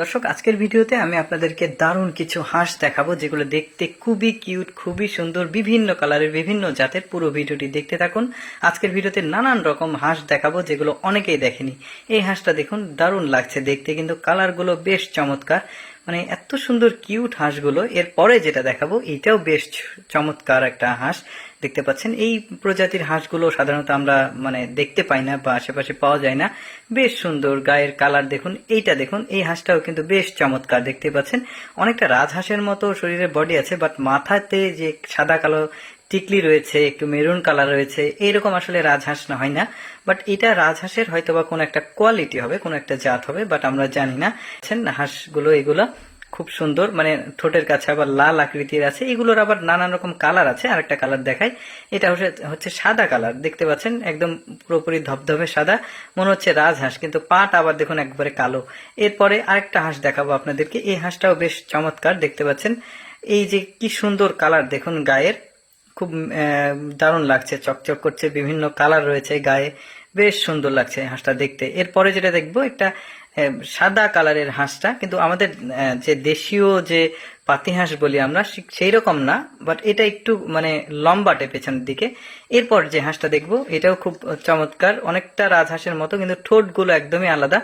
দর্শক, আজকের ভিডিওতে আমি আপনাদেরকে দারুণ কিছু হাঁস দেখাবো যেগুলো দেখতে খুবই কিউট, খুবই সুন্দর, বিভিন্ন কালারের, বিভিন্ন জাতের। পুরো ভিডিওটি দেখতে থাকুন। আজকের ভিডিওতে নানান রকম হাঁস দেখাবো যেগুলো অনেকেই দেখেনি। এই হাঁসটা দেখুন, দারুণ লাগছে দেখতে, কিন্তু কালারগুলো বেশ চমৎকার। মানে এত সুন্দর কিউট হাঁসগুলো। এরপরে যেটা দেখাবো এইটাও বেশ চমৎকার একটা হাঁস। দেখতে পাচ্ছেন এই প্রজাতির হাঁসগুলো সাধারণত আমরা দেখতে পাই না বা আশেপাশে পাওয়া যায় না। বেশ সুন্দর গায়ের কালার দেখুন। এইটা দেখুন, এই হাঁসটাও কিন্তু বেশ চমৎকার। দেখতে পাচ্ছেন অনেকটা রাজহাঁসের মতো শরীরের বডি আছে, বাট মাথাতে যে সাদা কালো টিকলি রয়েছে, একটু মেরুন কালার রয়েছে, এইরকম আসলে রাজহাঁস না হয় না। বাট এটা রাজহাঁসের হয়তো বা কোনো একটা কোয়ালিটি হবে, কোনো একটা জাত হবে, বাট আমরা জানি না। হাঁসগুলো এগুলো খুব সুন্দর, ঠোঁটের কাছে আবার লাল আকৃতির আছে। এগুলোর আবার নানান রকম কালার আছে। আরেকটা কালার দেখাই, এটা হচ্ছে সাদা কালার। দেখতে পাচ্ছেন একদম পুরোপুরি ধবধবে সাদা, মনে হচ্ছে রাজহাঁস, কিন্তু পাট আবার দেখুন একবারে কালো। এরপরে আরেকটা হাঁস দেখাবো আপনাদেরকে। এই হাঁসটাও বেশ চমৎকার। দেখতে পাচ্ছেন এই যে কি সুন্দর কালার দেখুন গায়ের, খুব দারুণ লাগছে, চকচক করছে, বিভিন্ন কালার রয়েছে গায়ে, বেশ সুন্দর লাগছে হাঁসটা দেখতে। এরপরে যেটা দেখবো একটা সাদা কালারের হাঁসটা, কিন্তু আমাদের যে দেশীয় যে পাতি হাঁস বলি আমরা সেই রকম না, বাট এটা একটু লম্বাটে পেছনের দিকে। এরপর যে হাঁসটা দেখবো এটাও খুব চমৎকার, অনেকটা রাজহাঁসের মতো, কিন্তু ঠোঁটগুলো একদমই আলাদা।